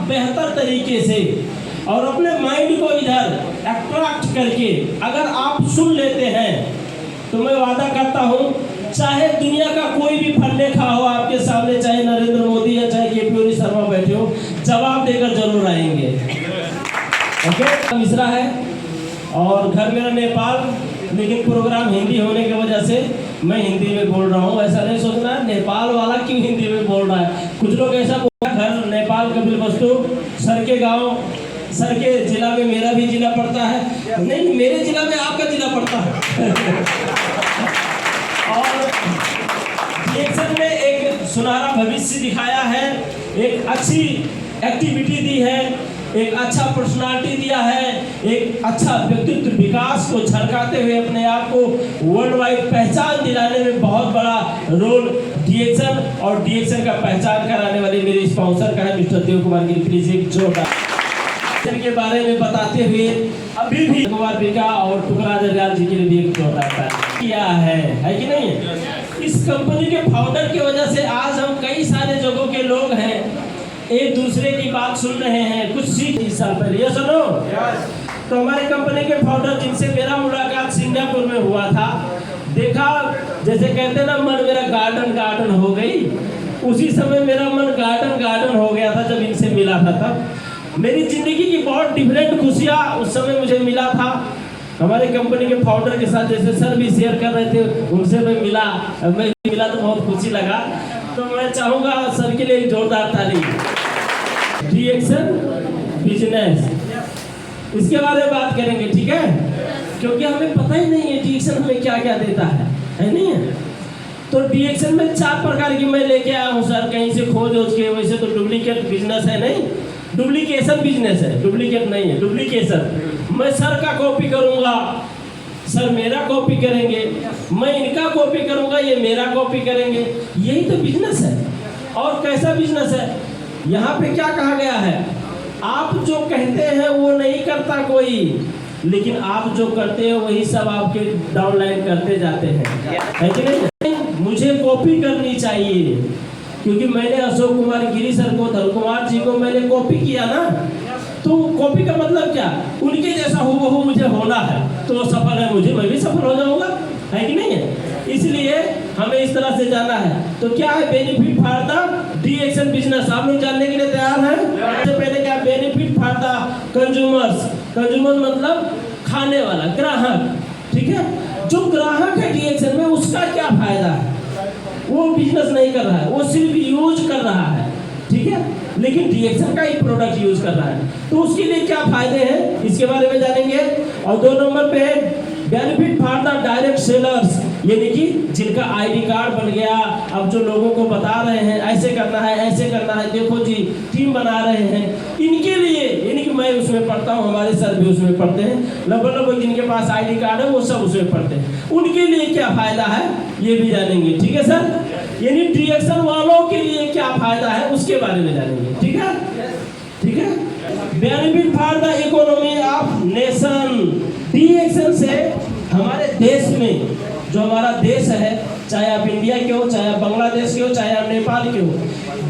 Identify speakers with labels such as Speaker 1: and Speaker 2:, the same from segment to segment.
Speaker 1: बेहतर तरीके से और अपने माइंड को इधर अट्रैक्ट करके अगर आप सुन लेते हैं तो मैं वादा करता हूँ, चाहे दुनिया का कोई भी फल्ले खा हो आपके सामने, चाहे नरेंद्र मोदी या चाहे के.पी. शर्मा बैठे हो, जवाब देकर जरूर आएंगे। ओके, मिश्रा है और घर मेरा नेपाल, लेकिन प्रोग्राम हिंदी होने की वजह से मैं हिंदी में बोल रहा हूँ। ऐसा नहीं सोचना नेपाल वाला क्यों हिंदी में बोल रहा है। कुछ लोग ऐसा बोल, घर नेपाल कपिलवस्तु, सर के गाँव, सर के जिला में मेरा भी जिला पड़ता है, नहीं मेरे जिला में आपका जिला पड़ता है। और रिएक्शन में एक सुनहरा भविष्य दिखाया है, एक अच्छी एक्टिविटी दी है, एक अच्छा पर्सनालिटी दिया है, एक अच्छा व्यक्तित्व विकास को झलकाते हुए अपने आप को वर्ल्ड वाइड पहचान दिलाने में बहुत बड़ा रोल डीएक्शन और डीएक्शन का पहचान कराने वाले मेरे स्पॉन्सर का है मिस्टर देव कुमार गिरी। प्लीज एक जोरदार के बारे में बताते हुए अभी भी कुमार बिका और टुकराज दयाल जी के लिए भी एक जोरदार किया है कि नहीं। इस कंपनी के फाउंडर की वजह से आज हम कई सारे जगहों के लोग हैं, एक दूसरे की बात सुन रहे हैं, कुछ सीख। इस साल पहले ये सुनो, तो हमारे कंपनी के फाउंडर जिनसे मेरा मुलाकात सिंगापुर में हुआ था, देखा जैसे कहते ना मन मेरा गार्डन गार्डन हो गई, उसी समय मेरा मन गार्डन गार्डन हो गया था जब इनसे मिला था। तब मेरी जिंदगी की बहुत डिफरेंट खुशियाँ उस समय मुझे मिला था। हमारे कंपनी के फाउंडर के साथ जैसे सर भी शेयर कर रहे थे, उनसे मैं मिला तो बहुत खुशी लगा। तो मैं चाहूँगा सर के लिए जोरदार ताली। डीएक्शन बिजनेस, इसके बारे में बात करेंगे, ठीक है, क्योंकि हमें पता ही नहीं है डीएक्शन हमें क्या क्या देता है नहीं है। तो डीएक्शन में 4 प्रकार की मैं लेके आया हूँ सर, कहीं से खोज के। वैसे तो डुप्लीकेट बिजनेस है नहीं, डुप्लीकेशन बिजनेस है, डुप्लीकेट नहीं है, डुप्लीकेशन। मैं सर का कॉपी करूँगा, सर मेरा कॉपी करेंगे, मैं इनका कॉपी करूँगा, ये मेरा कॉपी करेंगे, यही तो बिजनेस है। और कैसा बिजनेस है, यहाँ पे क्या कहा गया है, आप जो कहते हैं वो नहीं करता कोई, लेकिन आप जो करते हैं वही सब आपके डाउनलाइन करते जाते हैं, है कि नहीं। मुझे कॉपी करनी चाहिए, क्योंकि मैंने अशोक कुमार गिरी सर को, धन कुमार जी को मैंने कॉपी किया ना, तो कॉपी का मतलब क्या, उनके जैसा हूबहू मुझे होना है, तो सफल है मुझे, मैं भी सफल हो जाऊंगा, है कि नहीं है। इसलिए हमें इस तरह से जाना है। तो क्या है बेनिफिट फॉर द डीएक्शन बिजनेस, आप लोग जानने के लिए तैयार हैं। सबसे पहले क्या benefit for the consumers, consumer मतलब खाने वाला, ग्राहक, ठीक है। जो ग्राहक है डीएक्शन में, उसका क्या फायदा है, वो बिजनेस नहीं कर रहा है, वो सिर्फ यूज कर रहा है, ठीक है, लेकिन डीएक्शन का ही प्रोडक्ट यूज कर रहा है, तो उसके लिए क्या फायदे हैं इसके बारे में जानेंगे। और 2 नंबर पे benefit for the direct sellers, यानी कि जिनका आईडी कार्ड बन गया, अब जो लोगों को बता रहे हैं ऐसे करना है, ऐसे करना है, देखो जी टीम बना रहे हैं, इनके लिए, यानी कि मैं उसमें पढ़ता हूँ, हमारे सर भी उसमें पढ़ते हैं, लगभग जिनके पास आईडी कार्ड है वो सब उसमें पढ़ते हैं, उनके लिए क्या फायदा है ये भी जानेंगे, ठीक है सर। यानी डीएक्शन वालों के लिए क्या फायदा है उसके बारे में जानेंगे, ठीक है, ठीक है। Benefit for the economy of nation, डीएक्शन से हमारे देश में, जो हमारा देश है, चाहे आप इंडिया के हो, चाहे आप बांग्लादेश के हो, चाहे आप नेपाल के हो,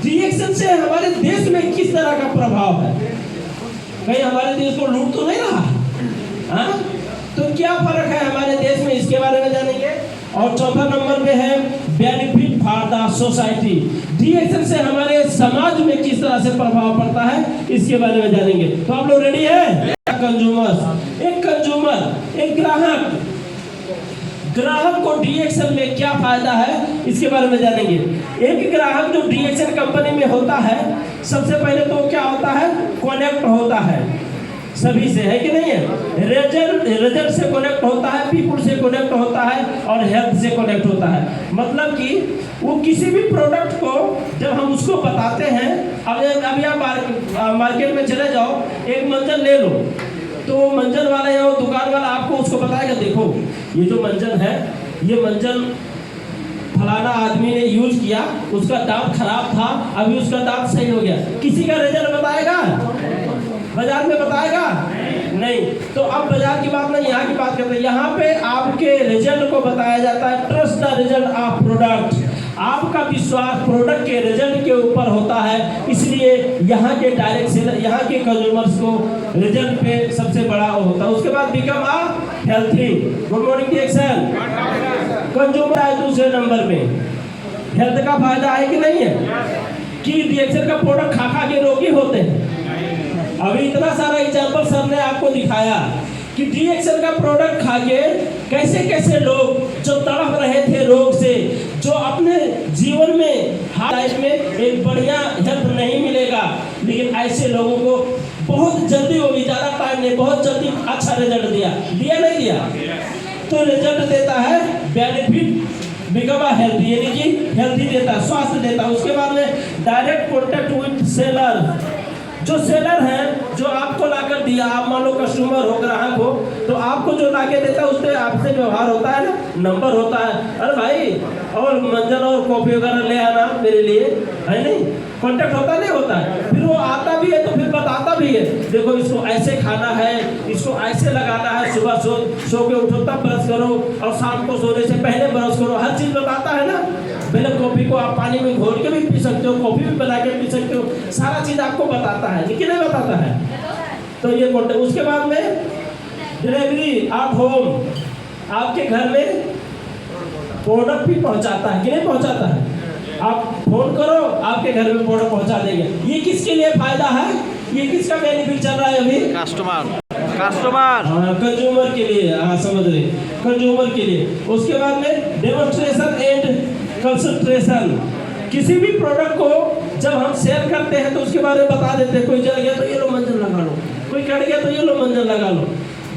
Speaker 1: डीएक्शन से हमारे देश में किस तरह का प्रभाव है, कहीं हमारे देश को लूट तो नहीं रहा है, तो क्या फर्क है हमारे देश में, इसके बारे में जानेंगे। और 4था नंबर पे है बेनिफिट फॉर द सोसाइटी, डीएक्शन से हमारे समाज में किस तरह से प्रभाव पड़ता है इसके बारे में जानेंगे। तो आप लोग रेडी है। कंज्यूमर, एक ग्राहक, ग्राहक को डीएक्शन में क्या फायदा है इसके बारे में जानेंगे। एक ग्राहक जो डीएक्शन कंपनी में होता है, सबसे पहले तो क्या होता है, कनेक्ट होता है सभी से, है कि नहीं है। रिजल्ट से कनेक्ट होता है, पीपुल से कनेक्ट होता है और हेल्थ से कनेक्ट होता है। मतलब कि वो किसी भी प्रोडक्ट को जब हम उसको बताते हैं, अभी आप मार्केट में चले जाओ, एक मंजन ले लो, तो मंजन वाला या दुकान वाला आपको उसको बताएगा, देखो ये जो मंजन है, ये मंजन फलाना आदमी ने यूज किया, उसका दांत खराब था, अभी उसका दांत सही हो गया। किसी का रिजल्ट बताएगा, बाजार में बताएगा नहीं। तो अब बाजार की बात नहीं, यहाँ की बात करते हैं। यहाँ पे आपके रिजल्ट को बताया जाता है, trust the result of product. आपका विश्वास प्रोडक्ट के रिजल्ट के ऊपर होता है, इसलिए यहाँ के डायरेक्ट सेलर, यहाँ के कंज्यूमर्स को रिजल्ट पे सबसे बड़ा होता है। उसके बाद become a healthy. Good morning डिएक्शन। कंज्यूमर है दूसरे नंबर में। हेल्थ का फायदा है कि नहीं है कि डिएक्शन का प्रोडक्ट खा खा के रोगी होते हैं। अभी इतना सारा एग्जाम्पल सर ने आपको दिखाया कि डिएक्शन का प्रोडक्ट खा के कैसे कैसे लोग जो तड़प रहे थे रोग से, जो अपने जीवन में लाइफ में एक बढ़िया हेल्थ नहीं मिलेगा, लेकिन ऐसे लोगों को बहुत जल्दी, वो भी ज़्यादा टाइम नहीं, बहुत जल्दी अच्छा रिजल्ट दिया नहीं दिया। तो रिजल्ट देता है बेनिफिट बिकम अ हेल्थी, यानी कि हेल्थी देता है, स्वास्थ्य देता है। उसके बाद में डायरेक्ट कॉन्टेक्ट विद सेलर। जो सेलर है, जो आपको लाकर दिया, आप मान लो कस्टमर हो, ग्राहक हो, तो आपको जो लाके देता है उससे आपसे व्यवहार होता है ना, नंबर होता है, अरे भाई और मंजन और कॉफी वगैरह ले आना मेरे लिए, है नहीं, कॉन्टेक्ट होता नहीं होता है। फिर वो आता भी है तो फिर बताता भी है, देखो इसको ऐसे खाना है, इसको ऐसे लगाना है, सुबह सो के उठो तब ब्रश करो और शाम को सोने से पहले ब्रश करो, हर चीज़ बताता है ना। पहले कॉफ़ी को आप पानी में घोल के भी पी सकते हो, कॉफ़ी भी बना के पी सकते हो, सारा चीज़ आपको बताता है, लेकिन नहीं बताता है। तो ये कॉन्टेक्ट। उसके बाद में डिलीवरी एट होम, आपके घर में प्रोडक्ट भी पहुंचाता है कि नहीं पहुंचाता है। आप फोन करो, आपके घर में प्रोडक्ट पहुंचा देंगे। ये किसके लिए फायदा है, ये किसका बेनिफिट चल रहा है अभी, कस्टमर, हाँ कंज्यूमर के लिए, हाँ समझ रहे, कंज्यूमर के लिए। उसके बाद में डेमोन्स्ट्रेशन एंड कंसंट्रेशन। किसी भी प्रोडक्ट को जब हम सेल करते हैं तो उसके बारे में बता देते हैं, कोई जल गया तो ये लो मंजन लगा लो, कोई कट गया तो ये लो मंजन लगा लो।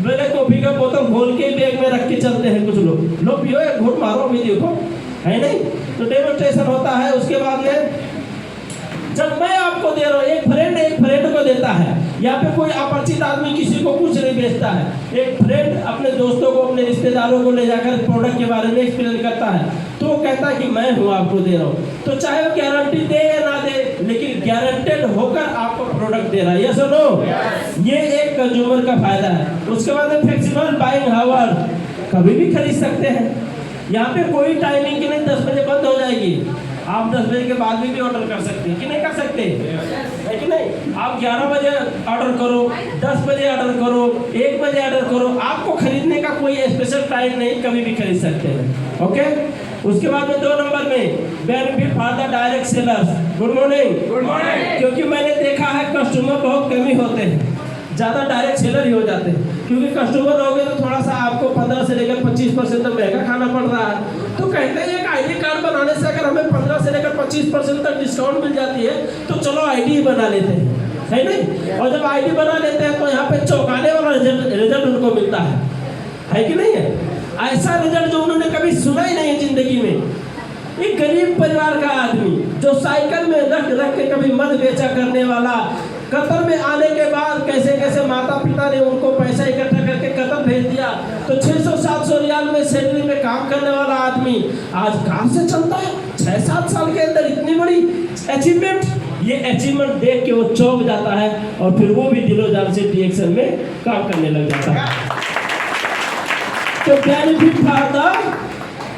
Speaker 1: मेरे कॉफी का बोतल खोल के बैग में रख के चलते हैं कुछ लोग, लो पियो एक घूट मारो अभी देखो, है नहीं। तो डेमोन्स्ट्रेशन होता है। उसके बाद में जब मैं आपको दे रहा हूँ, एक फ्रेंड को देता है, यहाँ पे कोई अपरिचित आदमी किसी को कुछ नहीं बेचता है, एक फ्रेंड अपने दोस्तों को, अपने रिश्तेदारों को ले जाकर प्रोडक्ट के बारे में एक्सप्लेन करता है, तो वो कहता है कि मैं हूँ आपको दे रहा हूँ। तो चाहे वो गारंटी दे या ना दे, लेकिन गारंटेड होकर आपको प्रोडक्ट दे रहा है, यस और नो। ये एक कंज्यूमर का फायदा है। उसके बाद में फ्लेक्सिबल बाइंग आवर, कभी भी खरीद सकते हैं, यहाँ पे कोई टाइमिंग की नहीं, 10 बजे बंद हो जाएगी, आप 10 बजे के बाद भी ऑर्डर कर सकते हैं कि नहीं कर सकते, है कि नहीं। आप 11 बजे ऑर्डर करो, 10 बजे ऑर्डर करो, 1 बजे ऑर्डर करो, आपको खरीदने का कोई स्पेशल टाइम नहीं, कभी भी खरीद सकते हैं। ओके। उसके बाद में 2 नंबर में benefit for the direct sellers. Good morning. क्योंकि मैंने देखा है कस्टमर बहुत कम ही होते हैं, ज़्यादा डायरेक्ट सेलर ही हो जाते हैं, क्योंकि कस्टमर रहोगे तो थोड़ा सा आपको 15 से लेकर 25% तक महंगा खाना पड़ रहा है। तो कहते हैं एक आईडी कार्ड बनाने से अगर हमें 15 से लेकर 25% तक डिस्काउंट मिल जाती है तो चलो आईडी ही बना लेते हैं, है नहीं। और जब आईडी बना लेते हैं तो यहाँ पे चौंकाने वाला रिजल्ट उनको मिलता है कि नहीं है। ऐसा रिजल्ट जो उन्होंने कभी सुना ही नहीं जिंदगी में। एक गरीब परिवार का आदमी जो साइकिल में रख के कभी मद बेचा करने वाला, कतर में आने के बाद कैसे कैसे माता पिता ने उनको पैसा इकट्ठा करके कतर भेज दिया, तो 600-700 रियाल में सैलरी में काम करने वाला आदमी आज कहाँ से चलता है 6-7 साल के अंदर इतनी बड़ी अचीवमेंट। ये अचीवमेंट देख के वो चौंक जाता है और फिर वो भी दिलो जान से डिएक्शन में काम करने लग जाता है। तो benefit for the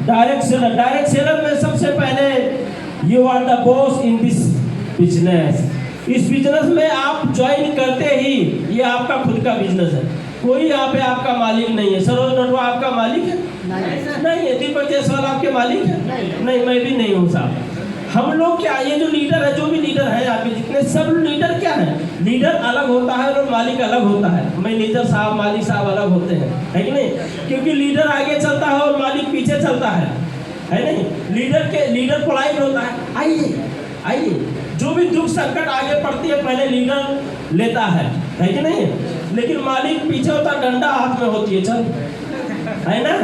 Speaker 1: direct seller. Direct seller में सबसे पहले you are the boss in this business. इस बिजनेस में आप ज्वाइन करते ही ये आपका खुद का बिजनेस है, कोई यहाँ पे आपका मालिक नहीं है। सरोज नटवा आपका मालिक है? नहीं है। दीपक जायसवाल आपके मालिक है? नहीं, मैं भी नहीं हूँ साहब। हम लोग क्या, ये जो लीडर है, जो भी लीडर है यहाँ पे जितने सब लीडर क्या है, लीडर अलग होता है और मालिक अलग होता है। मैनेजर साहब, मालिक साहब अलग होते हैं, है कि नहीं। क्योंकि लीडर आगे चलता है और मालिक पीछे चलता है नहीं। लीडर पोलाइट होता है, आइए। जो भी दुख संकट आगे पड़ती है पहले लीडर लेता है कि नहीं। लेकिन मालिक पीछे होता, डंडा हाथ में होती है, चल, है ना।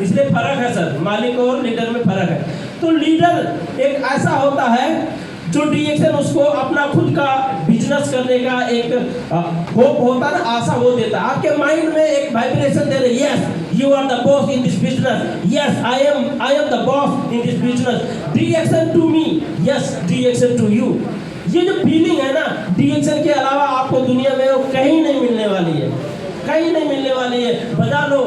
Speaker 1: इसलिए फर्क है सर, मालिक और लीडर में फर्क है। तो लीडर एक ऐसा होता है जो डिएक्शन उसको अपना खुद का बिजनेस करने का एक होप होता है ना, आशा वो देता है। आपके माइंड में एक वाइब्रेशन दे रहे, yes you are the boss in this business, yes I am the boss in this business, DXN to me, yes DXN to you. ये जो फीलिंग है ना, डिएक्शन के अलावा आपको दुनिया में वो कहीं नहीं मिलने वाली है, कहीं नहीं मिलने वाली है। बजा लो।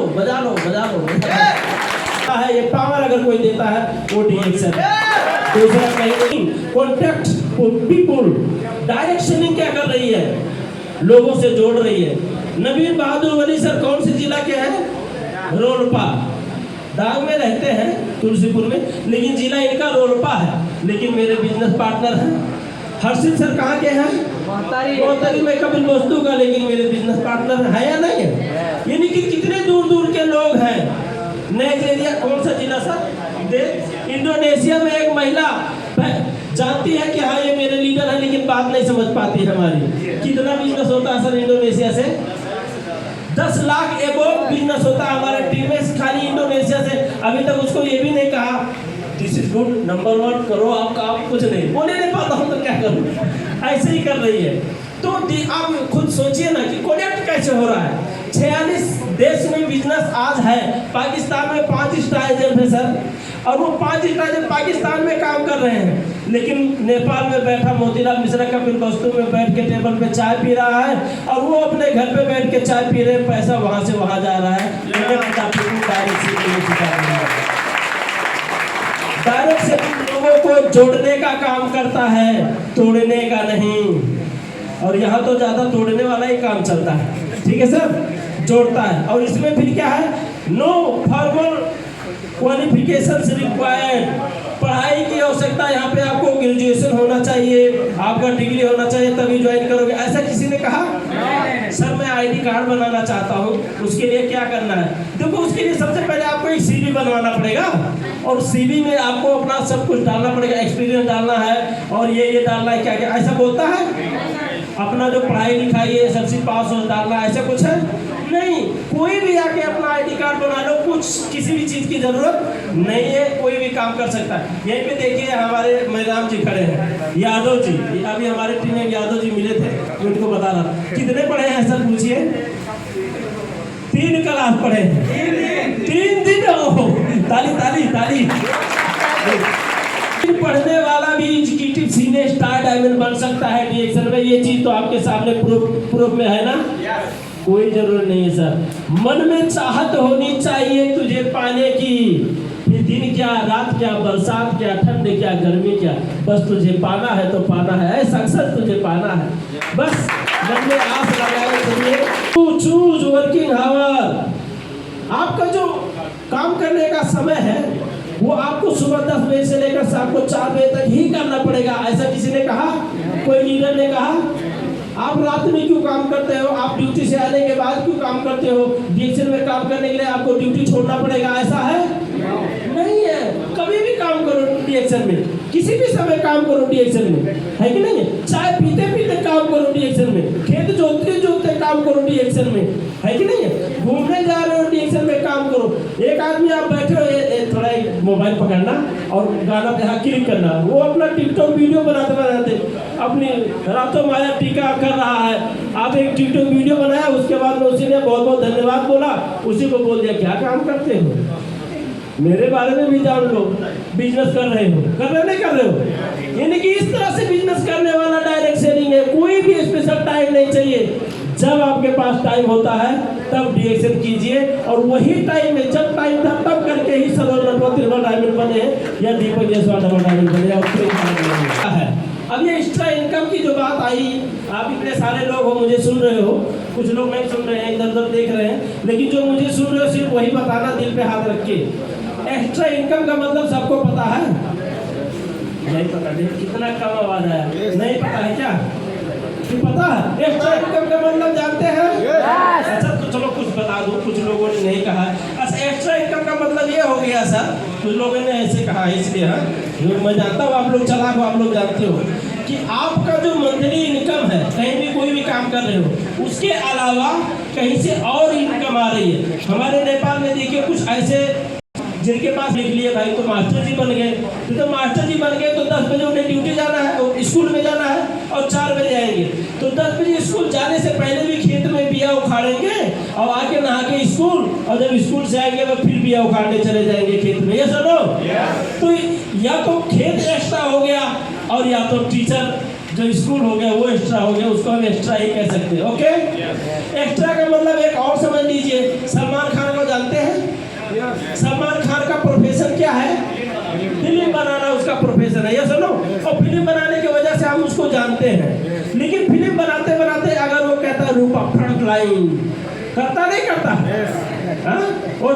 Speaker 1: है, ये पावर अगर कोई देता है वो डिएक्शन। दूसरा कहीं कॉन्टेक्ट पीपुल, डायरेक्ट सेलिंग क्या कर रही है, लोगों से जोड़ रही है। नवीन बहादुर वली सर कौन से जिला के हैं, रोलपा, दाग में रहते हैं तुलसीपुर में, लेकिन जिला इनका रोलपा है, लेकिन मेरे बिजनेस पार्टनर हैं। हर्षित सर कहाँ के हैं, मोहतरी में कपिल वस्तु का, लेकिन मेरे बिजनेस पार्टनर है या नहीं है। यानी कि कितने दूर दूर के लोग हैं। नाइजीरिया, कौन सा जिला सर, इंडोनेशिया में एक महिला जानती है कि हाँ ये मेरे लीडर है, लेकिन बात नहीं समझ पाती है हमारी। कितना बिजनेस होता है सर इंडोनेशिया से, 10 लाख एबोव बिजनेस होता है हमारे टीम में खाली इंडोनेशिया से। अभी तक उसको ये भी नहीं कहा दिस इज गुड, नंबर 1 करो आप काम, कुछ नहीं बोले, नहीं पाता हूँ तो क्या करूँ, ऐसे ही कर रही है। तो आप खुद सोचिए ना कि कनेक्ट कैसे हो रहा है। 46 देश में बिजनेस आज है। पाकिस्तान में 5 स्टार एजेंट है सर, और वो 5 स्टार एजेंट पाकिस्तान में काम कर रहे हैं, लेकिन नेपाल में बैठा मोतीलाल मिश्रा कपिल वस्तु में बैठ के टेबल पे चाय पी रहा है, और वो अपने घर पे बैठ के चाय पी रहे, पैसा वहां से वहां जा रहा है। डायरेक्ट से लोगों को जोड़ने का काम करता है, तोड़ने का नहीं। और यहाँ तो ज्यादा तोड़ने वाला ही काम चलता है, ठीक है सर, जोड़ता है। और इसमें फिर क्या है, नो फॉर्मल क्वालिफिकेशंस रिक्वायर्ड, पढ़ाई की आवश्यकता यहाँ पे आपको ग्रेजुएशन होना चाहिए, आपका डिग्री होना चाहिए तभी ज्वाइन करोगे, ऐसा किसी ने कहा? सर मैं आईडी कार्ड बनाना चाहता हूँ, उसके लिए क्या करना है? देखो उसके लिए सबसे पहले आपको एक सीवी बनवाना पड़ेगा, और सीवी में आपको अपना सब कुछ डालना पड़ेगा, एक्सपीरियंस डालना है, और ये डालना है, क्या क्या ऐसा बोलता है। अपना जो पढ़ाई लिखाई है सबसे पास हो डालना, ऐसा कुछ है नहीं। कोई भी आके अपना आईडी कार्ड बना लो, कुछ किसी भी चीज की जरूरत नहीं है, कोई भी काम कर सकता है। यहीं पे देखिए हमारे मैदान जी खड़े हैं, यादव जी, अभी हमारे टीम में यादव जी मिले थे, उनको बता रहा कितने पढ़े हैं सर, पूछिए। 3 क्लास पढ़े, 3 दिन, ताली ताली ताली। पढ़ने वाला भी एग्जीक्यूटिव सीनियर स्टार डायमंड बन सकता है डिएक्शन में, ये चीज तो आपके सामने प्रूफ में है ना। कोई जरूरत नहीं है सर, मन में चाहत होनी चाहिए तुझे पाने की, फिर दिन क्या रात क्या बरसात क्या ठंड क्या गर्मी क्या, बस तुझे पाना है तो पाना है, सक्सेस तुझे पाना है, बस मन में आस लगाए चलिए। टू चूज वर्किंग आवर, आपका जो काम करने का समय है वो आपको सुबह 10 बजे से लेकर शाम को 4 बजे तक ही करना पड़ेगा, ऐसा किसी ने कहा? कोई लीडर ने कहा? आप रात में क्यों काम करते हो, आप ड्यूटी से आने के बाद क्यों काम करते हो? डिएक्शन में काम करने के लिए आपको ड्यूटी छोड़ना पड़ेगा, ऐसा है? नहीं है, कभी भी काम करो डिएक्शन में, किसी भी समय काम करो डिएक्शन में, है कि नहीं? चाय पीते पीते काम करो डिएक्शन में, खेत जोतते जोतते काम करो डिएक्शन में, है कि नहीं? घूमने जा रहे हो डिएक्शन में काम करो। एक आदमी आप बैठे हो, थोड़ा मोबाइल पकड़ना और गाना पे यहाँ क्लिक करना, वो अपना टिकटॉक वीडियो बनाते बनाते अपनी रातों माया टीका कर रहा है। आप एक टिकटॉक वीडियो बनाया, उसके बाद में उसी ने बहुत बहुत धन्यवाद बोला, उसी को बोल दिया क्या काम करते हो, मेरे बारे में भी जान लो, बिजनेस कर रहे हो, कर रहे नहीं कर रहे हो। यानी कि इस तरह से बिजनेस करने वाला डायरेक्ट सेलिंग है। कोई भी स्पेशल टाइम नहीं चाहिए, जब आपके पास टाइम होता है तब डिएक्शन कीजिए, और वही टाइम में जब टाइम था तब करके ही सरोवर नंबर डायमंड बने हैं, या दीपक जैसवाल डबल डायमंड बने है। अब ये एक्स्ट्रा इनकम की जो बात आई, आप इतने सारे लोग हो, मुझे सुन रहे हो, कुछ लोग नहीं सुन रहे हैं, इधर उधर देख रहे हैं, लेकिन जो मुझे सुन रहे हो सिर्फ वही बताना, दिल पे हाथ रख के। एक्स्ट्रा इनकम का मतलब सबको पता है? नहीं पता, कितना कम आवाज आया, नहीं पता है क्या? पता है एक्स्ट्रा इनकम का मतलब जानते हैं? अच्छा तो चलो कुछ बता दो, कुछ लोगों ने नहीं कहा। अच्छा एक्स्ट्रा इनकम का मतलब ये हो गया सर, कुछ लोगों ने ऐसे कहा, इसलिए हाँ मैं जानता हूँ, आप लोग चालाक हो, आप लोग जानते हो कि आपका जो मंथली इनकम है, कहीं भी कोई भी काम कर रहे हो, उसके अलावा कहीं से और इनकम आ रही है। हमारे नेपाल में देखिए कुछ ऐसे जिनके पास लिख लिए भाई तो मास्टर जी बन गए, तो मास्टर जी बन गए तो 10 बजे उन्हें ड्यूटी जाना है, स्कूल में जाना है, और 4 बजे आएंगे। तो 10 बजे स्कूल जाने से पहले भी खेत में बिया उखाड़ेंगे, और आके नहा के स्कूल, और जब स्कूल से आएंगे वो फिर बिया उखाड़ने चले जाएंगे खेत में, ये सुनो। तो या तो खेत एक्स्ट्रा हो गया, और या तो टीचर जो स्कूल हो गया वो एक्स्ट्रा हो गया, उसको हम एक्स्ट्रा ही कह सकते हैं। ओके, एक्स्ट्रा का मतलब एक और समझ लीजिए, सलमान खान को जानते हैं? सलमान खान का प्रोफेशन क्या है? फिल्म बनाना उसका प्रोफेशन है, ये सुनो। और फिल्म बनाने की वजह से हम उसको जानते हैं। लेकिन फिल्म बनाते बनाते अगर वो कहता है रूपा फ्रंट लाइन, करता नहीं करता? और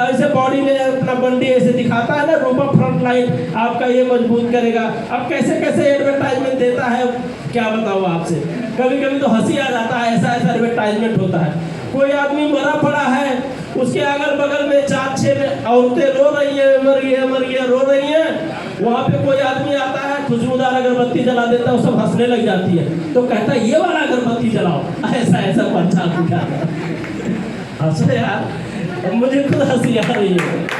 Speaker 1: ऐसे बॉडी में अपना बंडी ऐसे दिखाता है ना, रूपा फ्रंट लाइन आपका ये मजबूत करेगा। अब कैसे कैसे एडवर्टाइजमेंट देता है, क्या बताऊँ आपसे। कभी कभी तो हंसी आ जाता है, ऐसा ऐसा एडवर्टाइजमेंट होता है। कोई आदमी मरा पड़ा है, उसके अगल बगल में 4-6 औरतें रो रही है, मर गया रो रही है। वहाँ पे कोई आदमी आता है, खुशबूदार अगरबत्ती जला देता है, वो सब हंसने लग जाती है। तो कहता है ये वाला अगरबत्ती जलाओ, ऐसा ऐसा पंचा दिखा। हंसो यार, मुझे खुद हंसी आ रही है।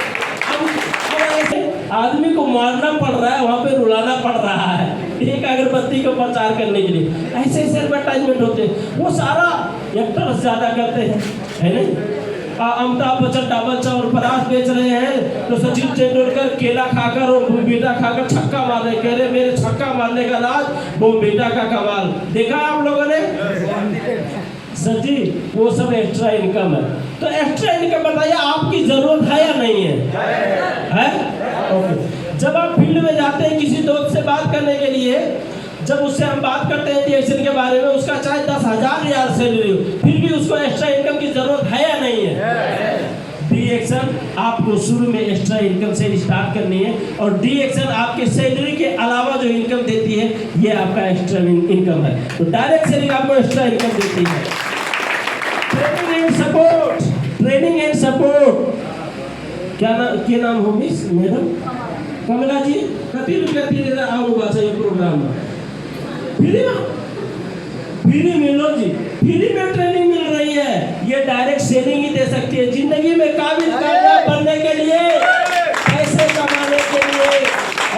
Speaker 1: आदमी को मारना पड़ रहा है, वहाँ पे रुलाना पड़ रहा है एक अगरबत्ती को प्रचार करने के लिए। ऐसे ऐसे एडवर्टाइजमेंट होते हैं, वो सारा एक्टर ज्यादा करते हैं, है नहीं? अमिताभ बच्चन डबल चावल परास बेच रहे हैं, तो सचिन तेंदुलकर केला खाकर और बेटा खाकर छक्का मार रहे, कह रहे मेरे छक्का मारने का राज वो बेटा का कमाल। देखा आप लोगों ने? सर जी, वो सब एक्स्ट्रा इनकम है। तो एक्स्ट्रा इनकम बताइए आपकी जरूरत है या नहीं है? ओके। जब आप फील्ड में जाते हैं किसी दोस्त से बात करने के लिए, जब उससे हम बात करते हैं डीएक्शन के बारे में, उसका चाहे 10,000 रियाल सैलरी हो, फिर भी उसको एक्स्ट्रा इनकम की जरूरत है या नहीं है? डीएक्शन आपको शुरू में एक्स्ट्रा इनकम से स्टार्ट करनी है, और डीएक्शन आपके सैलरी के अलावा जो इनकम देती है ये आपका एक्स्ट्रा इनकम है। तो डायरेक्ट सेलिंग आपको एक्स्ट्रा इनकम देती है। ट्रेनिंग एंड सपोर्ट, क्या नाम हो मिस मैडम? कमला जी, कति रुपया तिरेर आउनुभएको छ यो प्रोग्राममा? फ्री मिलो जी, फ्री में ट्रेनिंग मिल रही है। ये डायरेक्ट सेलिंग ही दे सकती है। जिंदगी में कामयाब बनने के लिए, पैसे कमाने के लिए,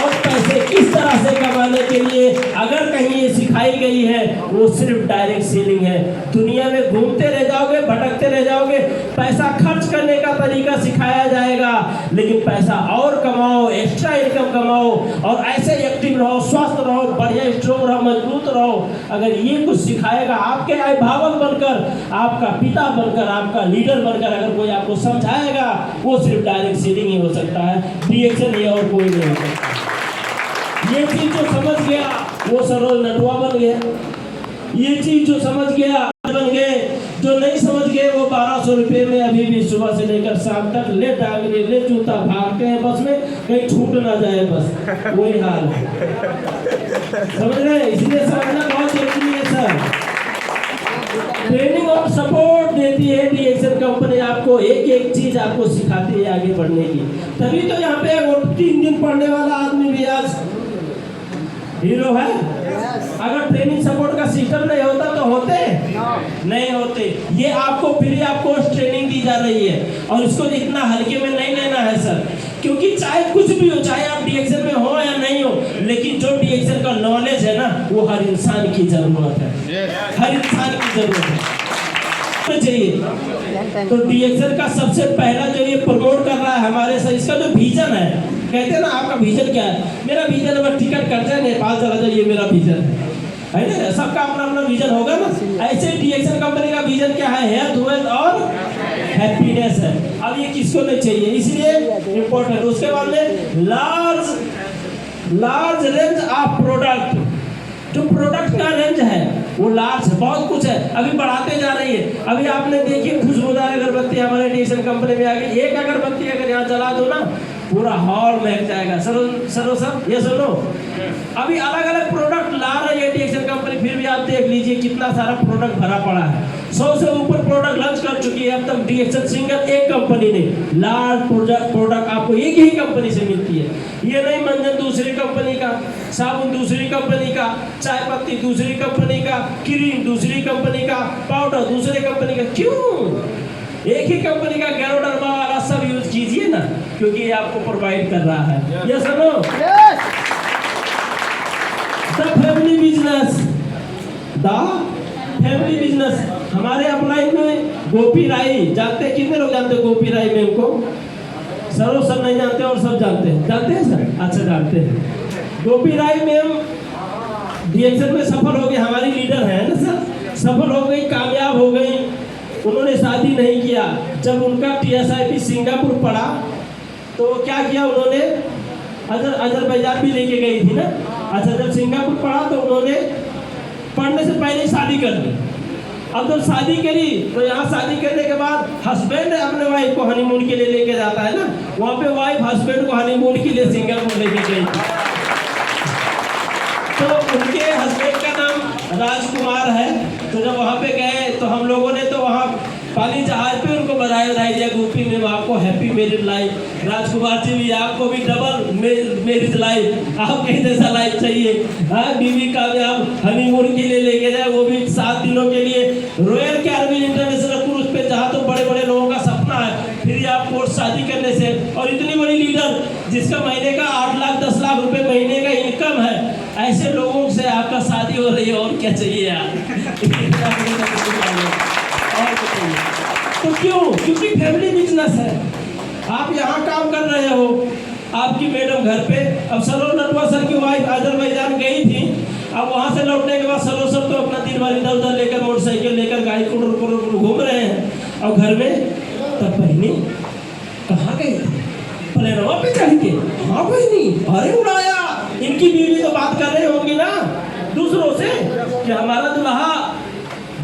Speaker 1: और पैसे किस तरह से कमाने के लिए अगर कहीं ये सिखाई गई है, वो सिर्फ डायरेक्ट सेलिंग है। दुनिया में घूमते रह जाओगे, भटकते रह जाओगे, पैसा खर्च करने का तरीका सिखाया जाएगा, लेकिन पैसा और कमाओ, एक्स्ट्रा इनकम कमाओ, और ऐसे एक्टिव रहो, स्वस्थ रहो, बढ़िया स्ट्रॉन्ग रहो, मजबूत रहो। अगर ये कुछ सिखाएगा, आपके अभिभावक बनकर, आपका पिता बनकर, आपका लीडर बनकर अगर कोई आपको समझाएगा, वो सिर्फ डायरेक्ट सेलिंग ही हो सकता है, डीएक्शन ही और कोई नहीं हो सकता। ये चीज जो समझ गया वो सरोज नटवा बन गया। ये चीज जो समझ गया बन गए, जो नहीं समझ गए वो 1200 रुपये में अभी भी सुबह से लेकर शाम तक ले डांगरे ले जूता भागते हैं बस में, कहीं छूट ना जाए, बस वही हाल है। समझ रहे? इसलिए समझना बहुत जरूरी है सर। ट्रेनिंग और सपोर्ट देती है डीएक्शन कंपनी, आपको एक एक चीज आपको सिखाती है आगे बढ़ने की। तभी तो यहाँ पे 3 दिन पढ़ने वाला आदमी भी आज हीरो है। अगर ट्रेनिंग सपोर्ट का सिस्टम नहीं होता तो होते नहीं होते। ये आपको फ्री आपको ट्रेनिंग दी जा रही है, और इसको इतना हल्के में नहीं लेना है सर, क्योंकि चाहे कुछ भी हो, चाहे आप डीएक्शन में हो या नहीं हो, लेकिन जो डीएक्शन का नॉलेज है ना, वो हर इंसान की जरूरत है, हर इंसान की जरूरत है चाहिए। तो डीएक्शन का सबसे पहला जो ये प्रमोट कर रहा है हमारे साथ, इसका जो विजन है, कहते हैं ना आपका विजन क्या है? मेरा विजन है टिकट कट जाए, नेपाल चला जाए, ये मेरा विजन है ना? सबका अपना अपना विजन होगा ना। ऐसे डीएक्शन कंपनी का विजन क्या है? हेल्थ, वेल्थ और हैप्पीनेस है। अब ये किसको नहीं चाहिए, इसलिए इम्पोर्टेंट। उसके बाद में लार्ज रेंज ऑफ प्रोडक्ट, जो प्रोडक्ट का रेंज है वो लार्ज है, बहुत कुछ है, अभी बढ़ाते जा रही है। अभी आपने देखी खुशबूदार अगरबत्ती हमारे डीएक्शन कंपनी में आ गई। एक अगरबत्ती अगर यहाँ जला दो ना, पूरा हॉल महक जाएगा। सरो सब ये सुनो, अभी अलग अलग प्रोडक्ट ला रही है डीएक्शन कंपनी, फिर भी आप देख लीजिए कितना सारा प्रोडक्ट भरा पड़ा है। 100 से ऊपर प्रोडक्ट लॉन्च कर चुकी है अब तक डीएक्शन सिंगल एक कंपनी ने। लार्ज प्रोडक्ट आपको एक ही कंपनी से मिलती है। ये नहीं मंजन दूसरी कंपनी का, साबुन दूसरी कंपनी का, चाय पत्ती दूसरी कंपनी का, क्रीम दूसरी कंपनी का, पाउडर दूसरी कंपनी का। क्यों? एक ही कंपनी का गैरोडर्मा वाला सब यूज कीजिए ना, क्योंकि ये आपको प्रोवाइड कर रहा है। ये सुनो, द फैमिली बिजनेस हमारे अपलाइन में गोपी राय, जानते हैं? कितने लोग जानते हैं गोपी राय मैम को? सर नहीं जानते और सब जानते हैं सर? अच्छा, जानते हैं। गोपी राय मैम डीएक्शन में सफल हो गई, हमारी लीडर है ना सर, सफल हो गई, कामयाब हो गई। उन्होंने शादी नहीं किया। जब उनका TSIP सिंगापुर पड़ा तो क्या किया उन्होंने, अजरबैजान भी लेके गई थी ना। अच्छा, जब सिंगापुर पढ़ा तो उन्होंने पढ़ने से पहले शादी कर ली। अब जब शादी करी तो यहाँ शादी करने के बाद हस्बैंड अपने वाइफ को हनीमून के लिए लेके जाता है ना, वहाँ पे वाइफ हस्बैंड को हनीमून के लिए सिंगापुर लेके गई। तो उनके हस्बैंड का नाम राजकुमार है। तो जब वहाँ पे गए तो हम लोगों ने तो वहाँ पानी जहाज पे उनको बधाई दिया, यूपी में आपको happy married life. Rajkumar ji भी आपको भी डबल मैरिज लाइफ, आपके जैसा लाइफ चाहिए। हाँ, बीवी कामयाब हनीमून के लिए लेके जाए, वो भी 7 दिनों के लिए रॉयल कैरिबियन इंटरनेशनल क्रूज पे, जहाँ तो बड़े बड़े लोगों का सपना है फ्री ऑफ कॉस्ट शादी करने से। और इतनी बड़ी लीडर जिसका महीने का 8 लाख 10 लाख रुपए महीने का इनकम है, ऐसे लोगों से आपका शादी हो रही है, और क्या चाहिए यार। तो क्यों? क्योंकि फैमिली बिजनेस है। आप यहाँ काम कर रहे हो, आपकी मैडम घर पे। अब सरोज नटवा सर की वाइफ अजरबैजान गई थी, अब वहाँ से लौटने के बाद सरोज सर तो अपना दिन भर इधर उधर लेकर मोटरसाइकिल लेकर गाड़ी को घूम रहे हैं। और घर में तब बहनी कहाँ गई थी? प्लेनवा पे चढ़ के। हाँ बहनी, अरे उड़ाया। इनकी बीवी तो बात कर रहे होंगी ना दूसरों से कि हमारा दुल्हा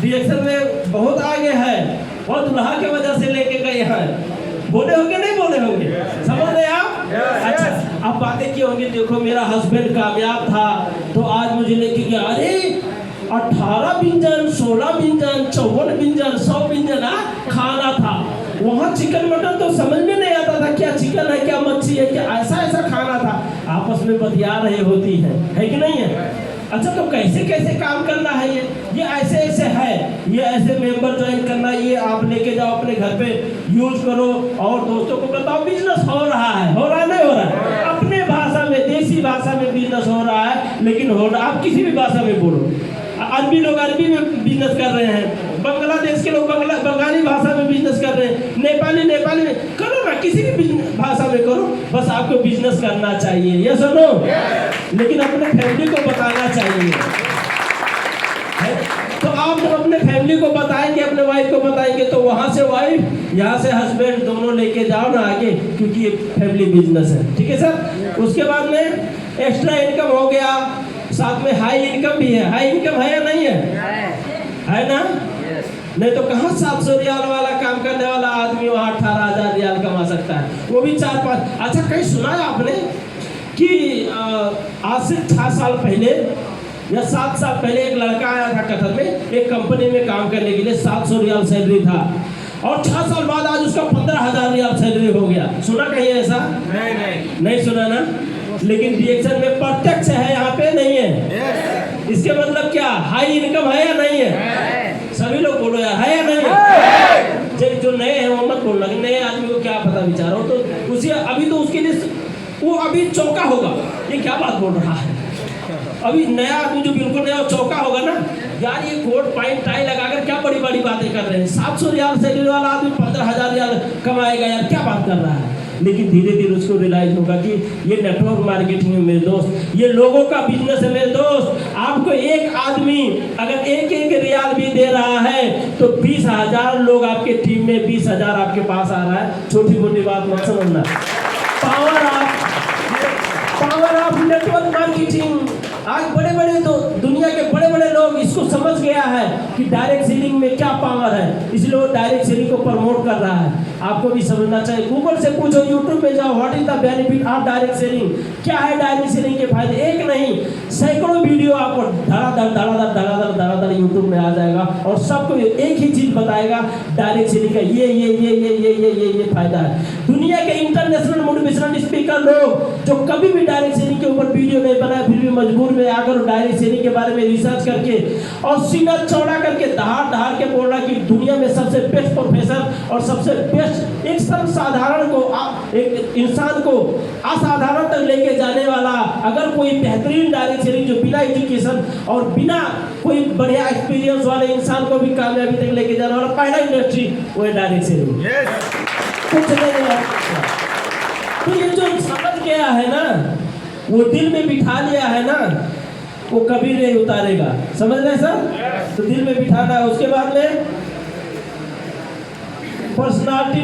Speaker 1: डिएक्शन में बहुत आगे है और दुल्हा के वजह से लेके गए हैं। बोले होंगे नहीं बोले होंगे, समझ रहे आप? अच्छा, अब बातें की होंगी, देखो मेरा हस्बैंड कामयाब था तो आज मुझे लेके गया। अरे 18 व्यंजन, 16 व्यंजन, 54 व्यंजन, 100 व्यंजन खाना था। वहाँ चिकन मटन तो समझ में नहीं आता था, क्या चिकन है क्या मच्छी है क्या, ऐसा ऐसा खाना था। आपस में बतिया रहे होती है कि नहीं है? अच्छा, तो कैसे कैसे काम करना है, ये ऐसे ऐसे है, ये ऐसे मेंबर ज्वाइन करना, ये आप लेके जाओ अपने घर पे यूज करो और दोस्तों को बताओ। बिजनेस हो रहा है नहीं हो रहा है? अपने भाषा में, देसी भाषा में बिजनेस हो रहा है, लेकिन हो रहा, आप किसी भी भाषा में बोलो। अरबी लोग अरबी में बिजनेस कर रहे हैं, बांग्लादेश के लोग बंगाली भाषा में बिजनेस कर रहे हैं, नेपाली में करो ना, किसी भी भाषा में करो, बस आपको बिजनेस करना चाहिए। ये सुनो, लेकिन अपने फैमिली को बताना चाहिए। तो आप जब अपने फैमिली को बताएंगे, अपने वाइफ को बताएंगे, तो वहां से वाइफ, यहाँ से हस्बैंड, दोनों लेके जाओ ना आगे, क्योंकि ये फैमिली बिजनेस है। ठीक है सर? उसके बाद में एक्स्ट्रा इनकम हो गया, साथ में हाई इनकम भी है। हाई इनकम है या नहीं है ना? नहीं तो कहाँ 700 रियाल वाला काम करने वाला आदमी वहाँ 18,000 रियाल कमा सकता है, वो भी 4-5। अच्छा, कहीं सुना है आपने कि आज से 6 साल पहले या 7 साल पहले एक लड़का आया था कतर में, एक कंपनी में काम करने के लिए, 700 रियाल सैलरी था, और 6 साल बाद आज उसका 15,000 रियाल सैलरी हो गया। सुना कहीं ऐसा? नहीं सुना ना? लेकिन रिएक्शन में प्रत्यक्ष है, यहाँ पे नहीं है। इसके मतलब क्या? हाई इनकम है या नहीं है? सभी लोग बोलो यार, है या नहीं है? जो नए हैं वो मत बोलना, नए आदमी को क्या पता बेचारा, तो उसी अभी तो उसके लिए वो अभी चौका होगा, ये क्या बात बोल रहा है। अभी नया आदमी जो बिल्कुल नया चौका होगा ना, यार ये कोट पैंट टाई लगाकर क्या बड़ी बड़ी बातें कर रहे हैं। 700 रियाल सैलरी वाला आदमी 15,000 रियाल कमाएगा, यार क्या बात कर रहा है। लेकिन धीरे धीरे उसको रियलाइज होगा कि ये नेटवर्क मार्केटिंग है मेरे दोस्त, ये लोगों का बिजनेस है मेरे दोस्त। आपको एक आदमी अगर एक रियाल भी दे रहा है तो 20,000 लोग आपके टीम में, 20,000 आपके पास आ रहा है। छोटी मोटी बात मत समझना। Power of network marketing. आज बड़े बड़े दुनिया के बड़े बड़े लोग इसको समझ गया है कि डायरेक्ट सेलिंग में क्या पावर है, इसलिए वो डायरेक्ट सेलिंग को प्रमोट कर रहा है। आपको भी समझना चाहिए। गूगल से पूछो, यूट्यूब पे जाओ, what is the benefit of direct selling, क्या है डायरेक्ट सेलिंग के फायदे। एक नहीं, सैकड़ों वीडियो आपको धड़ाधड़ यूट्यूब में आ जाएगा और सबको एक ही चीज बताएगा, डायरेक्ट सेलिंग का ये फायदा है। दुनिया के इंटरनेशनल मोटिवेशनल स्पीकर लोग जो कभी भी डायरेक्ट सेलिंग के ऊपर वीडियो नहीं बनाए, फिर भी मजबूर में आकर डायरेक्ट सेलिंग के बारे में रिसर्च करके और सीना चौड़ा करके दहाड़ के बोल रहा कि दुनिया में सबसे बेस्ट प्रोफेसर और सबसे बेस्ट, एक सर्वसाधारण को, एक इंसान को असाधारण तक लेके जाने वाला अगर कोई बेहतरीन डायरेक्ट सेलिंग जो बिना एजुकेशन और बिना कोई बढ़िया एक्सपीरियंस वाले इंसान को भी कामयाबी तक लेके जाने वाला पहला इंडस्ट्री वो है डायरेक्ट सेलिंग। कुछ नहीं है। तो ये जो समझ गया है ना, वो दिल में बिठा लिया है ना, वो कभी नहीं उतारेगा। समझ रहे सर? तो दिल में बिठाना है। उसके बाद में पर्सनालिटी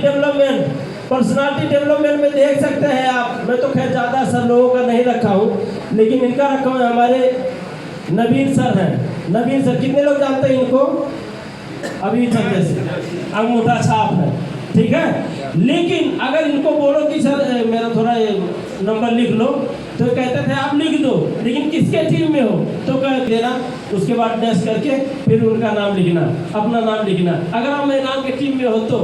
Speaker 1: डेवलपमेंट में देख सकते हैं आप। मैं तो खैर ज़्यादा सर लोगों का नहीं रखा हूँ, लेकिन इनका रखा हूँ। हमारे नवीन सर हैं। नवीन सर कितने लोग जानते हैं इनको? अभी चलते से अंगूठा छाप है, ठीक है। लेकिन अगर इनको बोलो कि सर मेरा थोड़ा नंबर लिख लो, तो कहते थे आप लिख दो, लेकिन किसके टीम में हो तो कह देना, उसके बाद डैश करके फिर उनका नाम लिखना, अपना नाम लिखना। अगर आप मेरे नाम के टीम में हो तो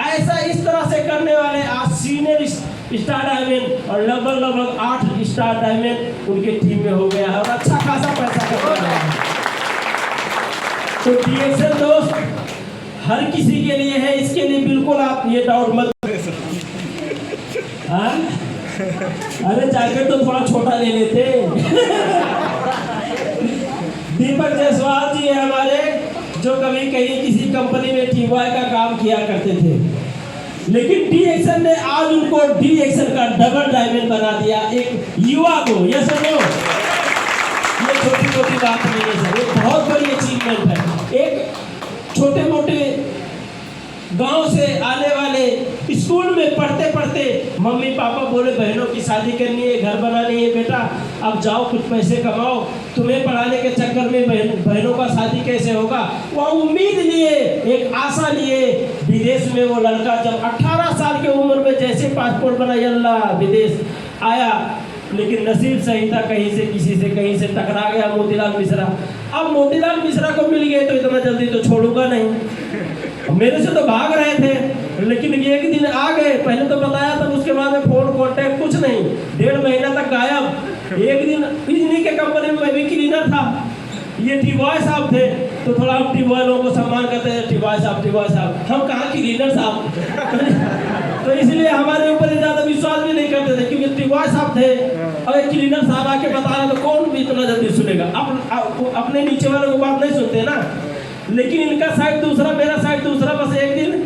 Speaker 1: ऐसा इस तरह से करने वाले आज सीनियर स्टार डायमंड और लगभग 8 स्टार डायमंड उनके टीम में हो गया है और अच्छा खासा पैसा कमा रहा है। तो DXN दोस्त हर किसी के लिए है, इसके लिए बिल्कुल आप ये डाउट मत। हाँ अरे जैकेट तो थोड़ा छोटा ले लेते। दीपक जायसवाल जी है हमारे, जो कभी कहीं किसी कंपनी में TY का काम किया करते थे, लेकिन DXN ने आज उनको DXN का डबल डायमंड बना दिया एक युवा को। यस सर, ये छोटी छोटी बात नहीं है सर, ये बहुत बड़ी अचीवमेंट है। एक छोटे मोटे गांव से आने वाले, स्कूल में पढ़ते पढ़ते मम्मी पापा बोले बहनों की शादी करनी है, घर बनानी है, बेटा अब जाओ कुछ पैसे कमाओ, तुम्हें पढ़ाने के चक्कर में बहनों का शादी कैसे होगा। वह उम्मीद लिए, एक आशा लिए, विदेश में वो लड़का जब 18 साल की उम्र में जैसे पासपोर्ट बनाया, अल्लाह विदेश आया, लेकिन नसीब सही था, कहीं से किसी से कहीं से टकरा गया मोतीलाल मिश्रा। अब मोतीलाल मिश्रा को मिल गए तो इतना जल्दी तो छोड़ूंगा नहीं, मेरे से तो भाग रहे थे, लेकिन एक दिन आ गए, पहले तो बताया था, उसके बाद में फोन कॉन्टेक्ट कुछ नहीं, 1.5 महीना तक गायब। एक दिन बिजली के कंपनी में मैं भी क्लीनर था, ये TY साहब थे, तो थोड़ा हम TY लोगों को सम्मान करते हैं, TY साहब, हम कहाँ क्लीनर साहब। तो इसलिए हमारे ऊपर ज़्यादा विश्वास भी नहीं करते थे, क्योंकि TY साहब थे और एक क्लीनर साहब आके बता रहे तो कौन भी इतना जल्दी सुनेगा। अपने नीचे वालों को बात नहीं सुनते ना, लेकिन इनका साइड दूसरा, मेरा साइड दूसरा। बस एक दिन